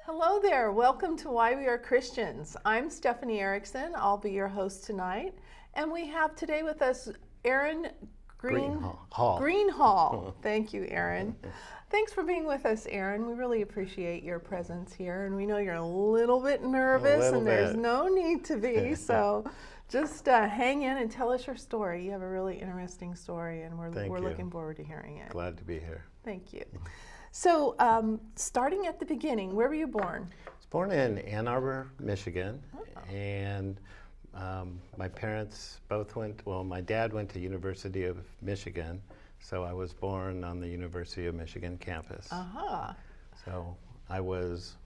Hello there. Welcome to Why We Are Christians. I'm Stephanie Erickson. I'll be your host tonight. And we have today with us Aaron Greenhalgh. Thank you, Aaron. Thanks for being with us, Aaron. We really appreciate your presence here. And we know you're a little bit nervous, and there's no need to be. So just hang in and tell us your story. You have a really interesting story, and we're looking forward to hearing it. Glad to be here. Thank you. So, starting at the beginning, where were you born? I was born in Ann Arbor, Michigan, and my parents both my dad went to University of Michigan, so I was born on the University of Michigan campus. So I was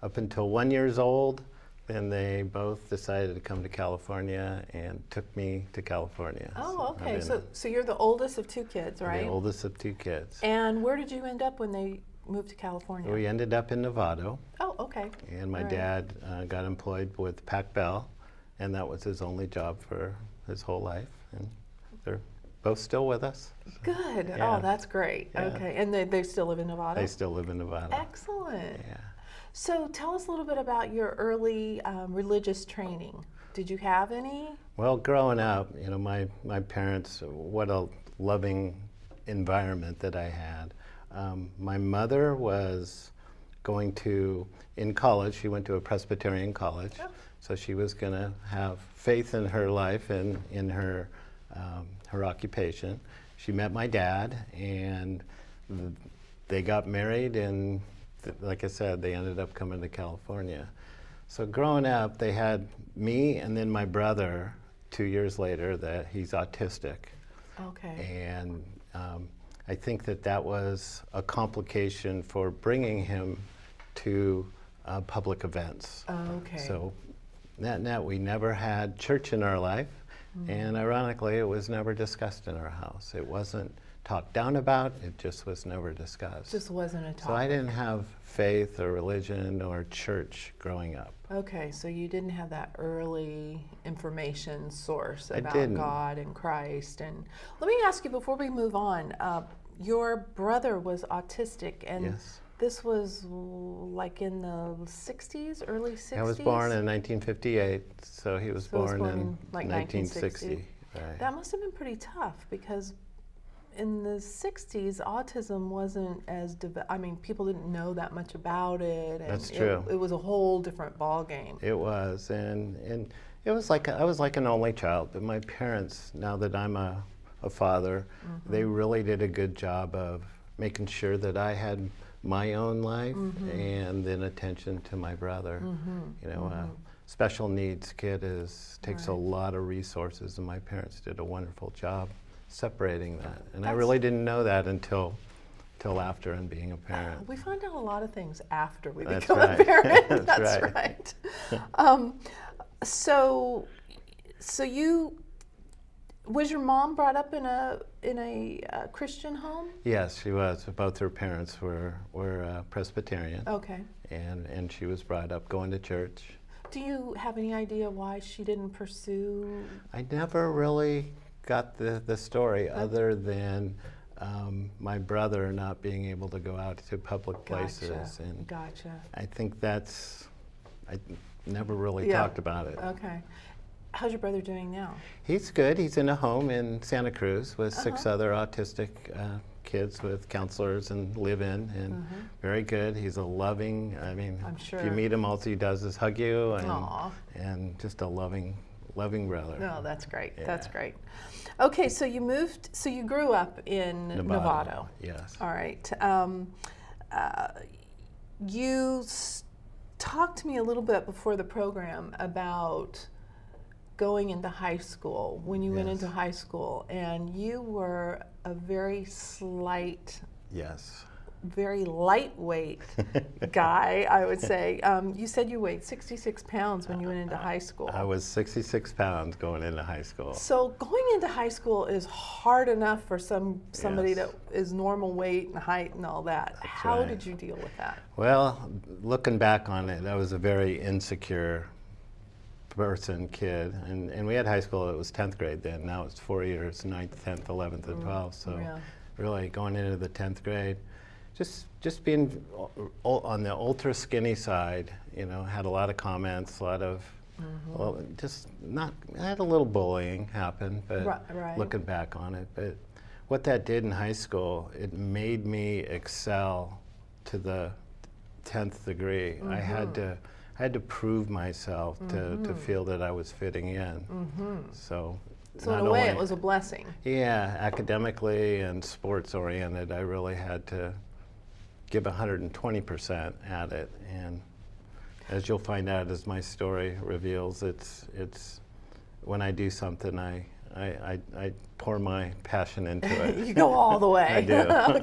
up until 1 year old, then they both decided to come to California and took me to California. Oh, okay. So you're the oldest of two kids, right? The oldest of two kids. And where did you end up when they moved to California? We ended up in Nevada. Oh, okay. And my dad got employed with Pac Bell, and that was his only job for his whole life. And they're both still with us. Good. Yeah. Oh, that's great. Yeah. Okay. And they still live in Nevada? They still live in Nevada. Excellent. Yeah. So tell us a little bit about your early religious training. Did you have any? Well, growing up, my parents, what a loving environment that I had. My mother was in college, she went to a Presbyterian college, so she was going to have faith in her life and in her occupation. She met my dad, and they got married, and like I said, they ended up coming to California. So growing up, they had me and then my brother 2 years later that he's autistic. Okay. And I think that was a complication for bringing him to public events. Okay. So net, we never had church in our life, and ironically, it was never discussed in our house. It wasn't talked down about, it just was never discussed. Just wasn't a topic. So I didn't have faith or religion or church growing up. Okay, so you didn't have that early information source I about didn't. God and Christ. And let me ask you before we move on, your brother was autistic, and Yes. this was like in the 60s, early 60s? I was born in 1958, so he was born in like 1960. Right. That must have been pretty tough because in the 60s, autism wasn't as people didn't know that much about it. And That's true. It was a whole different ballgame. It was, and it was like I was like an only child. But my parents, now that I'm a father, they really did a good job of making sure that I had my own life and then attention to my brother. Special needs kid takes a lot of resources, and my parents did a wonderful job separating that. And I really didn't know that until after and being a parent. We find out a lot of things after we That's become right. a parent. That's right. So was your mom brought up in a Christian home? Yes, she was. Both her parents were Presbyterian. Okay. And she was brought up going to church. Do you have any idea why she didn't pursue? I never really got the story other than my brother not being able to go out to public places. And Gotcha. I think I never really talked about it. Okay. How's your brother doing now? He's good. He's in a home in Santa Cruz with 6 other autistic kids with counselors and live-in, and very good. He's a loving, I'm sure. if you meet him, all he does is hug you, and just a loving brother. No, that's great. Yeah. That's great. Okay, so you grew up in Nevada. Yes. All right. You talked to me a little bit before the program about going into high school, when you went into high school, and you were a very slight, very lightweight guy, I would say. You said you weighed 66 pounds when you went into high school. I was 66 pounds going into high school. So going into high school is hard enough for somebody that is normal weight and height and all that. How did you deal with that? Well, looking back on it, I was a very insecure kid, and we had high school, it was 10th grade then. Now it's 4 years, 9th, 10th, 11th, and 12th. So really going into the 10th grade, just being on the ultra skinny side, you know, had a lot of comments, a lot of, well, just not, I had a little bullying happen, but Right. looking back on it. But what that did in high school, it made me excel to the 10th degree. I had to prove myself to feel that I was fitting in. So in a way, it was a blessing. Yeah, academically and sports oriented, I really had to give 120% at it. And as you'll find out as my story reveals, it's when I do something, I pour my passion into it. You go all the way. I do.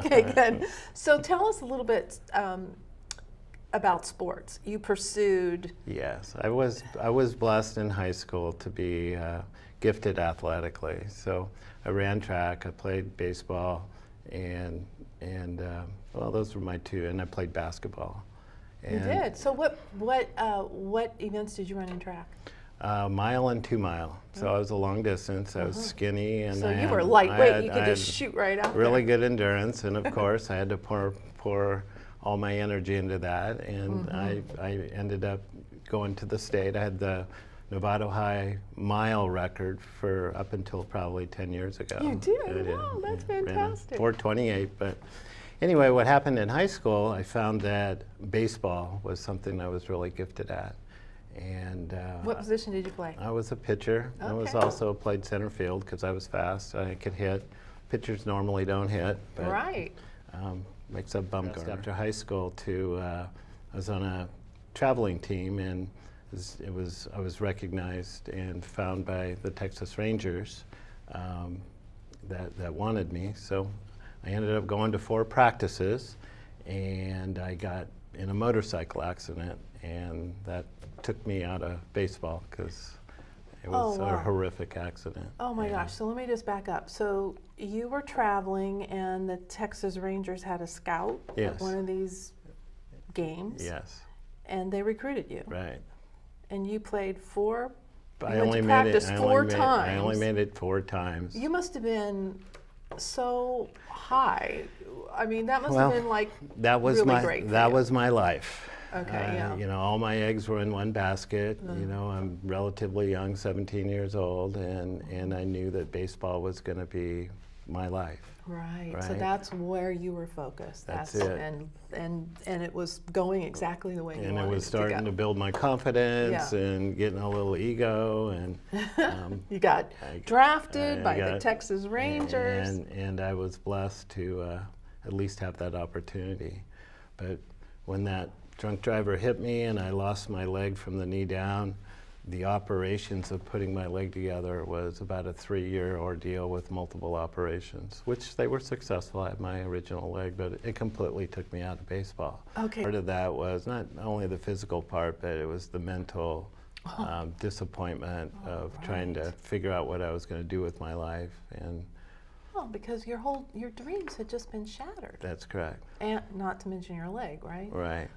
Okay, good. So tell us a little bit about sports. You pursued. Yes, I was blessed in high school to be gifted athletically. So I ran track, I played baseball, and well, those were my two, and I played basketball. You did. So what events did you run in track? Mile and 2 mile. So I was a long distance. I was skinny, and so you were lightweight. You could I just shoot right out really there. good endurance, and of course I had to pour all my energy into that, and I ended up going to the state. I had the Novato High mile record for up until probably 10 years ago. You did? I did. Wow, that's Yeah, ran a fantastic. 4:28, but anyway, what happened in high school, I found that baseball was something I was really gifted at. And What position did you play? I was a pitcher. I was Okay. also played center field because I was fast. I could hit. Pitchers normally don't hit, but Right. makes a bum guard. After high school, I was on a traveling team, and I was recognized and found by the Texas Rangers that wanted me. So I ended up going to 4 practices, and I got in a motorcycle accident, and that took me out of baseball because it was wow. a horrific accident. Oh my And gosh, so let me just back up. So you were traveling and the Texas Rangers had a scout Yes. at one of these games. Yes, And they recruited you. right. And you played 4, But you went to practice I 4 only times. I only made it 4 times. You must have been so high. I mean, that must Well, have been like That was really my great for that you. was my life. Okay, yeah. You know, all my eggs were in one basket. You know, I'm relatively young, 17 years old, and I knew that baseball was going to be my life. Right. So Right. that's where you were focused. That's it. And it was going exactly the way you And wanted it was it starting to to go. build my confidence Yeah. and getting a little ego, and You got I- drafted I by the got- Texas Rangers. and I was blessed to at least have that opportunity. But when that drunk driver hit me and I lost my leg from the knee down, the operations of putting my leg together was about a 3-year ordeal with multiple operations, which they were successful. I had my original leg, but it completely took me out of baseball. Okay. Part of that was not only the physical part, but it was the mental disappointment of trying to figure out what I was going to do with my life, and Well, because your dreams had just been shattered, that's correct. and not to mention your leg, right? Right.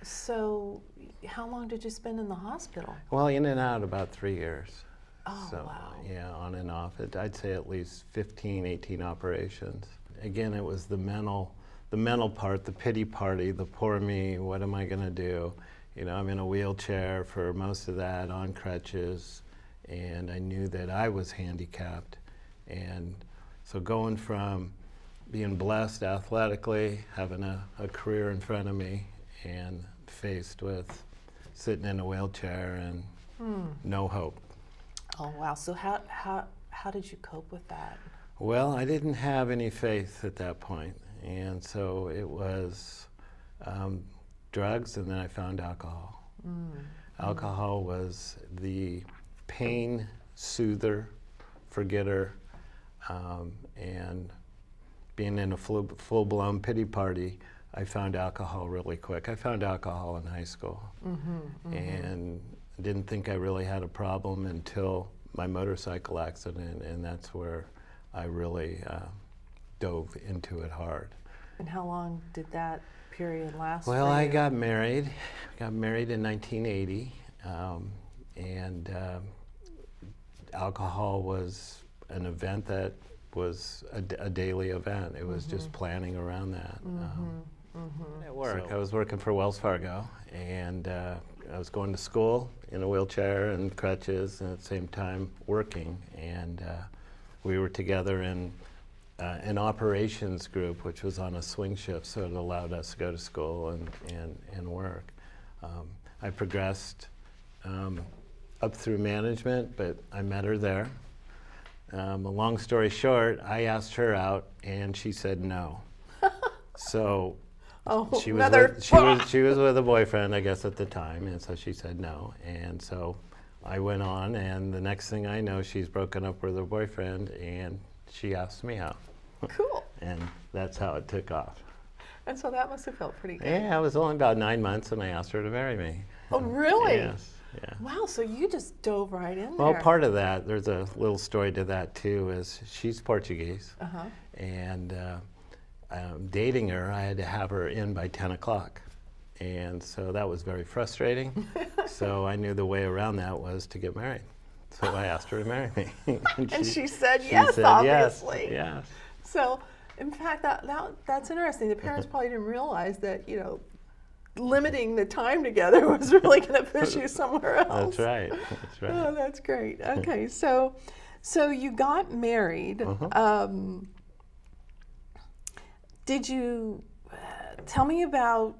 So, how long did you spend in the hospital? Well, in and out about 3 years. Oh, So, wow. yeah, on and off. I'd say at least 15, 18 operations. Again, it was the mental part, the pity party, the poor me, what am I going to do? You know, I'm in a wheelchair for most of that, on crutches, and I knew that I was handicapped. And so going from being blessed athletically, having a career in front of me, and faced with sitting in a wheelchair and no hope. Oh, wow. So how did you cope with that? Well, I didn't have any faith at that point, and so it was drugs, and then I found alcohol. Alcohol was the pain soother, forgetter, and being in a full-blown pity party, I found alcohol really quick. I found alcohol in high school, and didn't think I really had a problem until my motorcycle accident, and that's where I really dove into it hard. And how long did that period last? Well, for I you? got married in 1980, and alcohol was an event that was a daily event. It was just planning around that. At work, I was working for Wells Fargo, and I was going to school in a wheelchair and crutches, and at the same time working. And we were together in an operations group, which was on a swing shift, so it allowed us to go to school and work. I progressed up through management, but I met her there. A long story short, I asked her out, and she said no. So she was with a boyfriend, I guess, at the time, and so she said no. And so I went on, and the next thing I know, she's broken up with her boyfriend, and she asked me out. Cool. And that's how it took off. And so that must have felt pretty good. Yeah, it was only about 9 months, and I asked her to marry me. Oh, really? Yes. Yeah. Wow, so you just dove right in there. Well, part of that, there's a little story to that too, is she's Portuguese, and dating her, I had to have her in by 10 o'clock. And so that was very frustrating. So I knew the way around that was to get married. So I asked her to marry me. and she said yes, obviously. Yes. So, in fact, that's interesting. The parents probably didn't realize that, limiting the time together was really going to push you somewhere else. That's right. That's right. Oh, that's great. Okay, so you got married. Did you tell me about?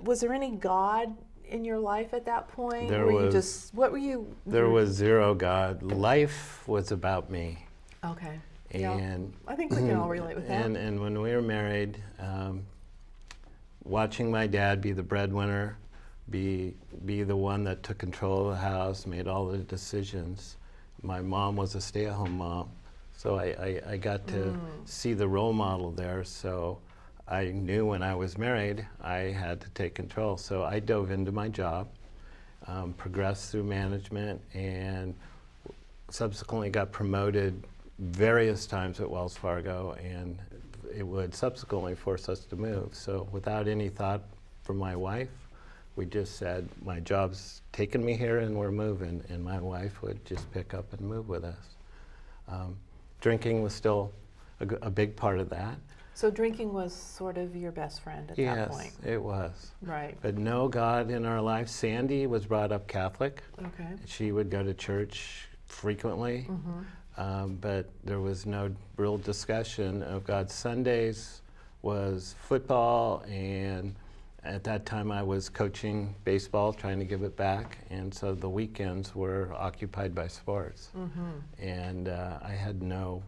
Was there any God in your life at that point? There was zero God. Life was about me. Okay. And I think we can all relate with that. And when we were married, watching my dad be the breadwinner, be the one that took control of the house, made all the decisions. My mom was a stay-at-home mom, so I got to see the role model there. So I knew when I was married, I had to take control. So I dove into my job, progressed through management, and subsequently got promoted various times at Wells Fargo, and it would subsequently force us to move. So without any thought from my wife, we just said, my job's taken me here and we're moving, and my wife would just pick up and move with us. Drinking was still a big part of that. So drinking was sort of your best friend at that point? Yes, it was. Right. But no God in our life. Sandy was brought up Catholic. Okay. She would go to church frequently. But there was no real discussion of God. Sundays was football, and at that time I was coaching baseball, trying to give it back, and so the weekends were occupied by sports. And I had no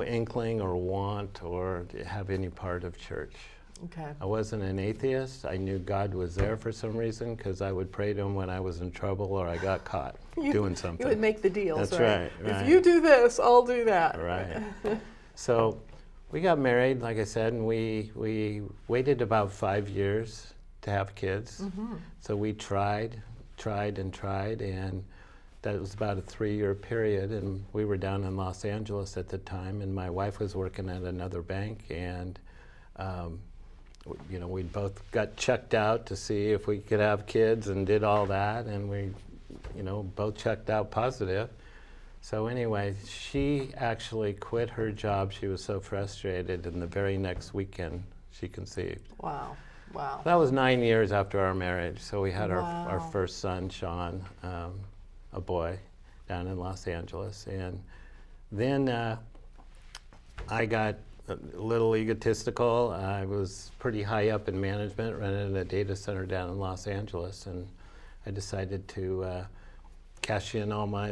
inkling or want or have any part of church. Okay. I wasn't an atheist. I knew God was there for some reason, because I would pray to him when I was in trouble or I got caught doing something. You would make the deals, That's right? right. If you do this, I'll do that. Right. So we got married, like I said, and we waited about 5 years to have kids. So we tried, and that was about a 3-year period, and we were down in Los Angeles at the time, and my wife was working at another bank, and we both got checked out to see if we could have kids and did all that, and we, both checked out positive. So anyway, she actually quit her job. She was so frustrated, and the very next weekend she conceived. Wow. Wow. That was 9 years after our marriage. So we had our first son, Sean, a boy, down in Los Angeles. And then I got a little egotistical. I was pretty high up in management, running a data center down in Los Angeles, and I decided to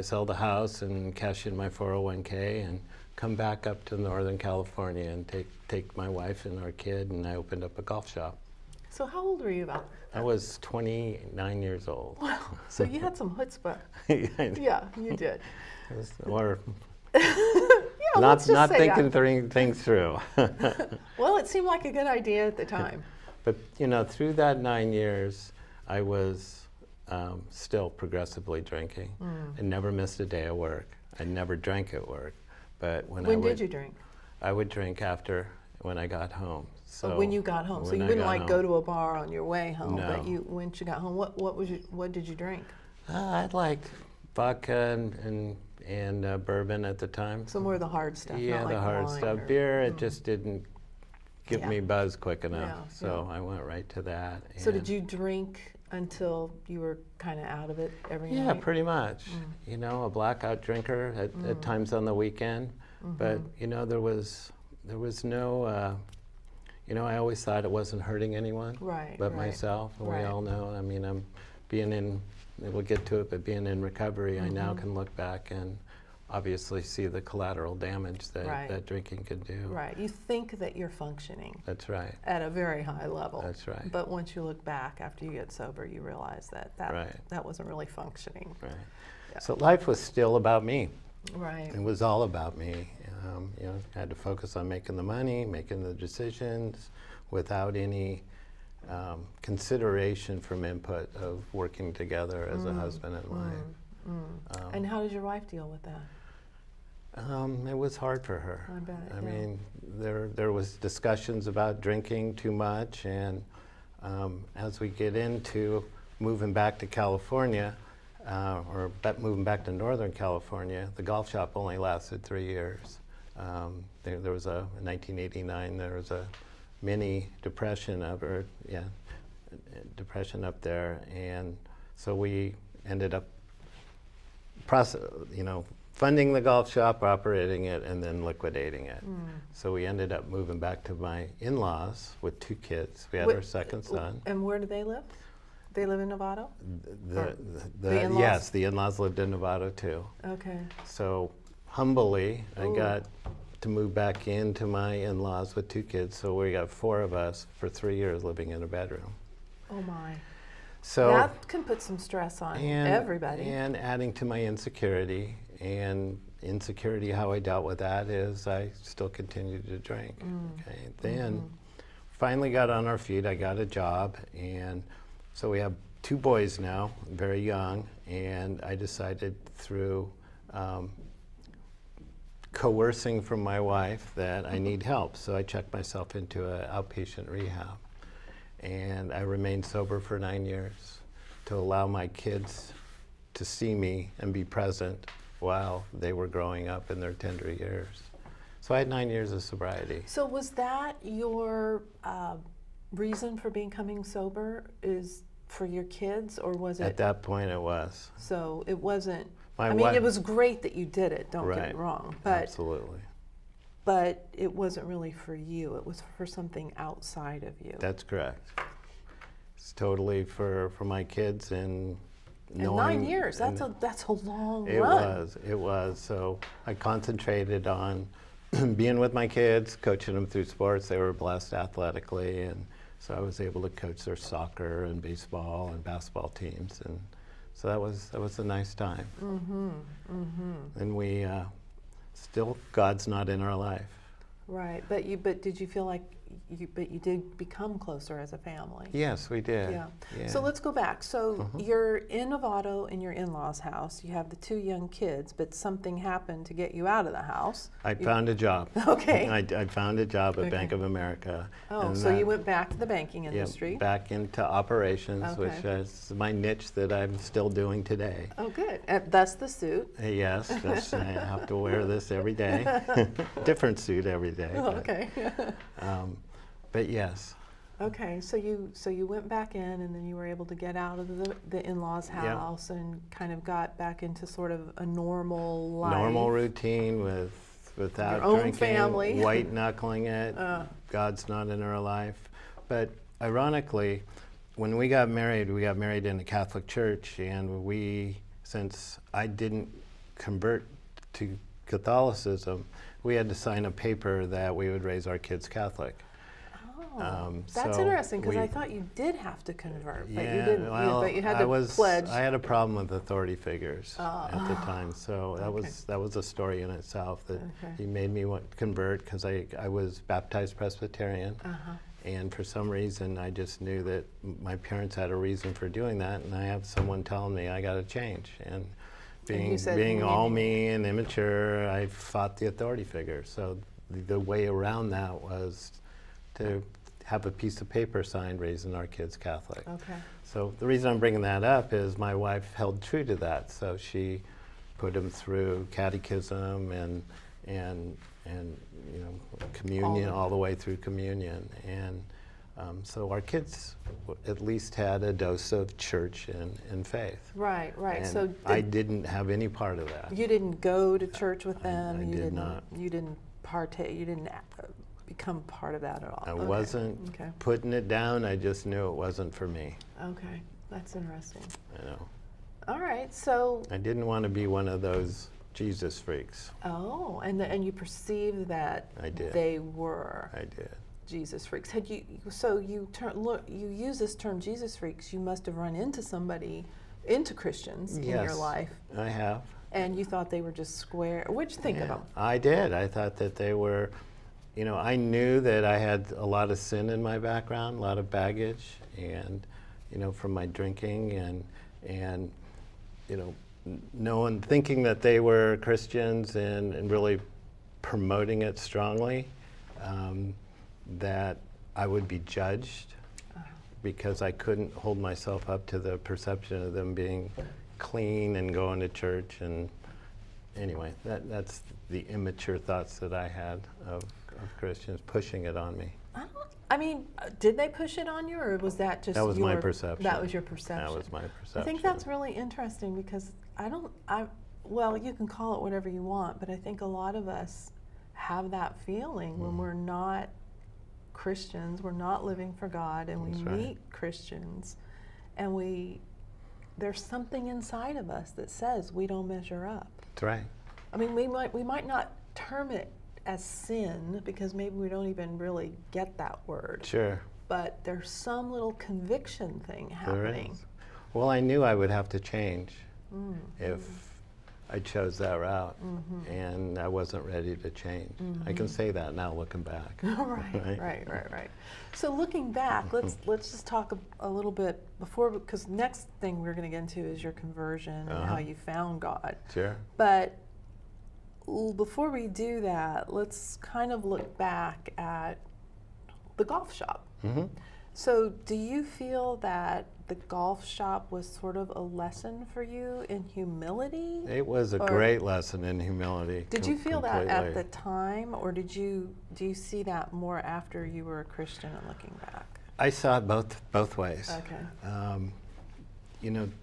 sell the house and cash in my 401k and come back up to Northern California and take my wife and our kid, and I opened up a golf shop. So how old were you about? I was 29 years old. Wow. So you had some chutzpah. Yeah, you did. Or Yeah, not thinking things through. Well, it seemed like a good idea at the time. But through that 9 years, I was still progressively drinking. I never missed a day of work. I never drank at work. But when did you drink? I would drink when I got home. So when you got home, so you wouldn't go to a bar on your way home. No. But once you got home, what did you drink? I'd like vodka and bourbon at the time. So more of the hard stuff, Yeah, not like the hard wine stuff. or- Beer, it just didn't give Yeah. me buzz quick enough. Yeah, So I went right to that. So and- did you drink until you were kind of out of it every Yeah, night? pretty much. You know, a blackout drinker at times on the weekend. But, you know, there was no, you know, I always thought it wasn't hurting anyone Right, but right, myself. And right. we all know, I mean, I'm being in, we'll get to it, but being in recovery, I now can look back and obviously see the collateral damage that, Right. that drinking could do. Right. You think that you're functioning That's right. at a very high level. That's right. But once you look back after you get sober, you realize that Right. that wasn't really functioning. Right. Yeah. So life was still about me. Right. It was all about me. You know, I had to focus on making the money, making the decisions, without any consideration from input of working together as a husband and wife. And how did your wife deal with that? It was hard for her. I bet, I yeah. mean, there was discussions about drinking too much, and as we get into moving back to California, moving back to Northern California, the golf shop only lasted 3 years. There was in 1989, there was a mini depression depression up there, and so we ended up funding the golf shop, operating it, and then liquidating it. So we ended up moving back to my in-laws with 2 kids. We had our second son. And where do they live? They live in Nevada? The in-laws? yes, the in-laws lived in Nevada too. Okay. So humbly, I Ooh. got to move back into my in-laws with 2 kids. So we got 4 of us for 3 years living in a bedroom. Oh my. So That can put some stress on everybody. And adding to my insecurity, how I dealt with that is I still continued to drink. Okay. Then finally got on our feet. I got a job, and so we have 2 boys now, very young, and I decided through coercing from my wife that I need help. So I checked myself into an outpatient rehab, and I remained sober for 9 years to allow my kids to see me and be present while they were growing up in their tender years. So I had 9 years of sobriety. So was that your reason for becoming sober, is for your kids, or was it? At that point it was. So it wasn't, My I mean, wife- it was great that you did it, don't get Right. me wrong, but Absolutely. it wasn't really for you, it was for something outside of you. That's correct. It's totally for my kids, and And knowing... 9 years, and that's a long It run. was. So I concentrated on being with my kids, coaching them through sports. They were blessed athletically, and so I was able to coach their soccer and baseball and basketball teams, and so that was a nice time. And we still, God's not in our life. Right, but did you feel like you did become closer as a family? Yes, we did. Yeah. Yeah. So let's go back. So you're in Novato in your in-laws' house. You have the 2 young kids, but something happened to get you out of the house. I found a job. Okay. I found a job at Okay. Bank of America. Oh, and so you that- went back to the banking yeah, industry. back into operations, which Okay. is my niche that I'm still doing today. Oh, good. That's the suit. Yes, I have to wear this every day. Different suit every day. Oh, okay. But yes, Okay. So you went back in, and then you were able to get out of the in-laws' Yeah. house and kind of got back into sort of a normal life. normal routine without Your own drinking, family. white knuckling it. God's not in our life. But ironically, when we got married in a Catholic church, and since I didn't convert to Catholicism, we had to sign a paper that we would raise our kids Catholic. That's so interesting, because we- I thought you did have to convert, but Yeah, you didn't. well, but you had to pledge. I had a problem with authority figures at the time, so Okay. that was a story in itself. That Okay. he made me want to convert because I was baptized Presbyterian, and for some reason I just knew that my parents had a reason for doing that, and I have someone telling me I got to change. And you said being you all needed- me and immature, I fought the authority figure. So the way around that was to have a piece of paper signed raising our kids Catholic. Okay. So the reason I'm bringing that up is my wife held true to that. So she put them through catechism and communion all the way through communion. And so our kids at least had a dose of church and faith. Right, right. And So I didn't have any part of that. you didn't go to church with them. I you did didn't, not. You didn't partake. You didn't become part of that at all. I Okay. wasn't Okay. putting it down. I just knew it wasn't for me. Okay, that's interesting. You know, All right. So, I didn't want to be one of those Jesus freaks. and you perceived that I did. they were I did. Jesus freaks. Had you? So you you use this term Jesus freaks. You must have run into Christians in your Yes, life, I have. and you thought they were just square. What'd you think of them? I did. I thought that they were, I knew that I had a lot of sin in my background, a lot of baggage, and, from my drinking and thinking that they were Christians and really promoting it strongly, that I would be judged because I couldn't hold myself up to the perception of them being clean and going to church. And anyway, that's the immature thoughts that I had of Christians pushing it on me. Did they push it on you, or was that just That was my perception. That was your perception. That was my perception. I think that's really interesting because well, you can call it whatever you want, but I think a lot of us have that feeling when we're not Christians, we're not living for God, and we That's right. meet Christians, and there's something inside of us that says we don't measure up. That's right. We might not term it as sin because maybe we don't even really get that word. Sure. But there's some little conviction thing happening. There is. Well, I knew I would have to change if I chose that route, and I wasn't ready to change. I can say that now looking back. Right. So looking back, let's just talk a little bit because next thing we're going to get into is your conversion and how you found God. Sure. But before we do that, let's kind of look back at the golf shop. So do you feel that the golf shop was sort of a lesson for you in humility? It was a great lesson in humility. Did you feel that at completely. the time, or do you see that more after you were a Christian and looking back? I saw it both ways. Okay.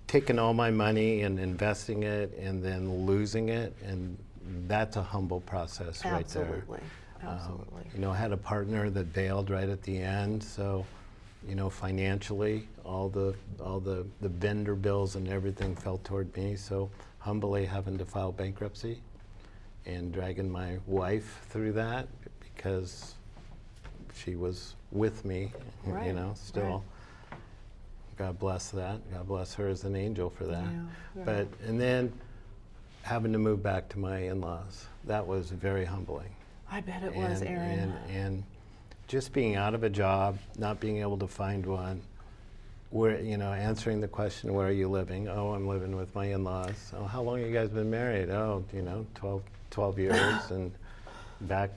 Taking all my money and investing it and then losing it, and that's a humble process right there. Absolutely. I had a partner that bailed right at the end, so financially, all the vendor bills and everything fell toward me. So humbly having to file bankruptcy and dragging my wife through that because she was with me, still. Right. God bless that. God bless her as an angel for that. Yeah. And then having to move back to my in-laws, that was very humbling. I bet it was, Aaron. And just being out of a job, not being able to find one, where answering the question, where are you living? Oh, I'm living with my in-laws. Oh, how long have you guys been married? Oh, 12 years, and back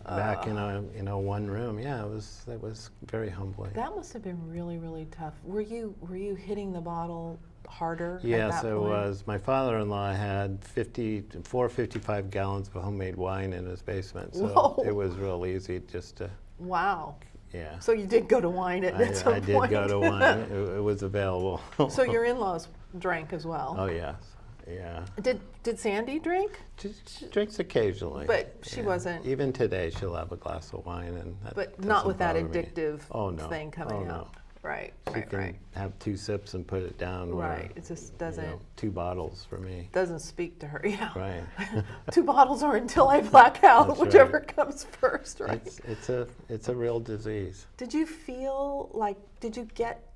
in a one room. Yeah, that was very humbling. That must have been really, really tough. Were you hitting the bottle harder? Yes, at that it point? was. My father-in-law had 55 gallons of homemade wine in his basement, so Whoa. it was real easy just to. Wow. Yeah. So you did go to wine at some I point. did go to wine. It was available. So your in-laws drank as well. Oh yes, yeah. Did Sandy drink? She drinks occasionally. But she wasn't. Even today, she'll have a glass of wine, and that But not with that doesn't bother me. addictive Oh, no. thing coming Oh, no. out. Right. She can have 2 sips and put it down. Right. It just doesn't 2 bottles for me. doesn't speak to her. Yeah. Right. 2 bottles or until I black out, That's whichever right. comes first. Right. It's a real disease. Did you get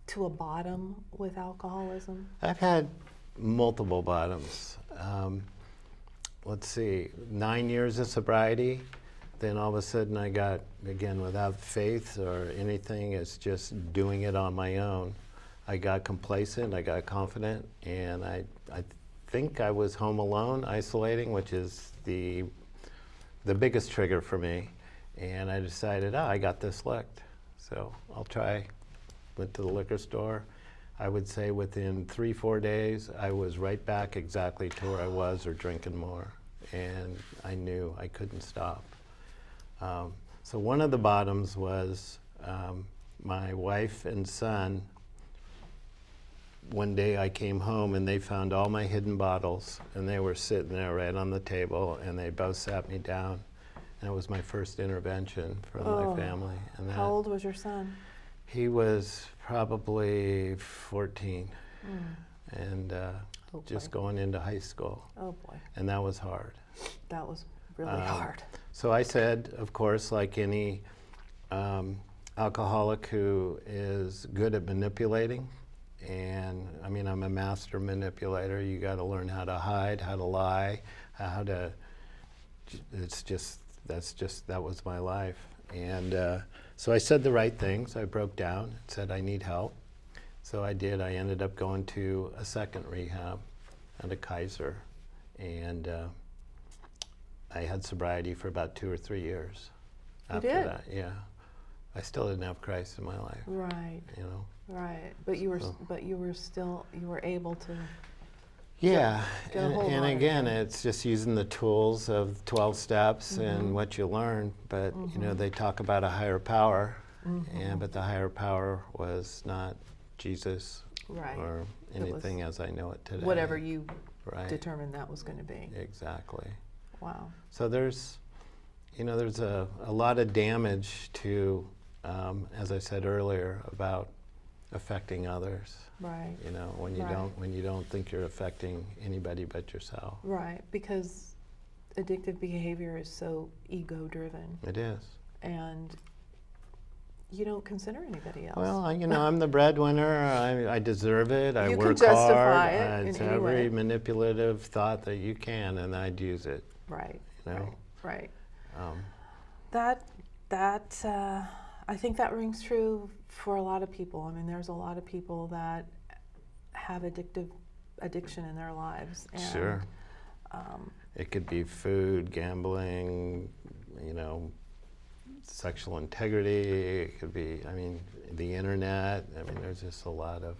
to a bottom with alcoholism? I've had multiple bottoms. Let's see, 9 years of sobriety. Then all of a sudden I got, again, without faith or anything, it's just doing it on my own. I got complacent, I got confident, and I think I was home alone, isolating, which is the biggest trigger for me. And I decided, I got this licked. So I'll try. Went to the liquor store. I would say within 3-4 days, I was right back exactly to where I was or drinking more. And I knew I couldn't stop. So one of the bottoms was my wife and son. One day I came home and they found all my hidden bottles, and they were sitting there right on the table, and they both sat me down. And it was my first intervention from my family. And How old was your son? He was probably 14 and just going into high school. Oh boy. And that was hard. That was really hard. So I said, of course, like any alcoholic who is good at manipulating, and I mean, I'm a master manipulator. You got to learn how to hide, how to lie, how to, that was my life. And so I said the right things. I broke down and said, I need help. So I did. I ended up going to a second rehab at a Kaiser. And I had sobriety for about 2 or 3 years after that. Yeah. I still didn't have Christ in my life. Right. You know. Right. But you were able to. Yeah, get a hold and on it. again, it's just using the tools of 12 steps and what you learn. But you know, they talk about a higher power, but the higher power was not Jesus or anything as I know it today. Whatever you determined that was going to be. Exactly. Wow. So there's a lot of damage to, as I said earlier, about affecting others. Right. You know, when you don't think you're affecting anybody but yourself. Right, because addictive behavior is so ego-driven. It is. And you don't consider anybody else. Well, I'm the breadwinner. I deserve it. I You work can justify hard. it It's in any every way. manipulative thought that you can, and I'd use it. Right. You know? Right. Um, I think that rings true for a lot of people. I mean, there's a lot of people that have addiction in their lives. And, sure. It could be food, gambling, sexual integrity. It could be, the internet. There's just a lot of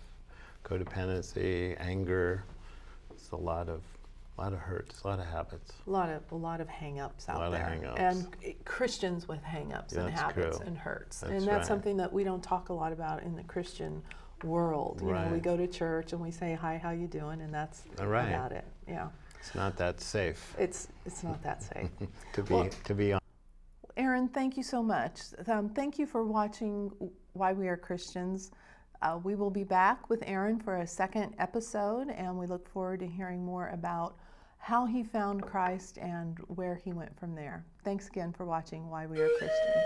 codependency, anger. It's a lot of hurts, a lot of habits. A lot of hang-ups out there. Hang-ups. And Christians with hang-ups and habits and hurts. That's something that we don't talk a lot about in the Christian world. You know, we go to church and we say, hi, how you doing? And that's about it. Yeah. It's not that safe. It's not that safe. to be honest. Aaron, thank you so much. Thank you for watching Why We Are Christians. We will be back with Aaron for a second episode, and we look forward to hearing more about how he found Christ and where he went from there. Thanks again for watching Why We Are Christians.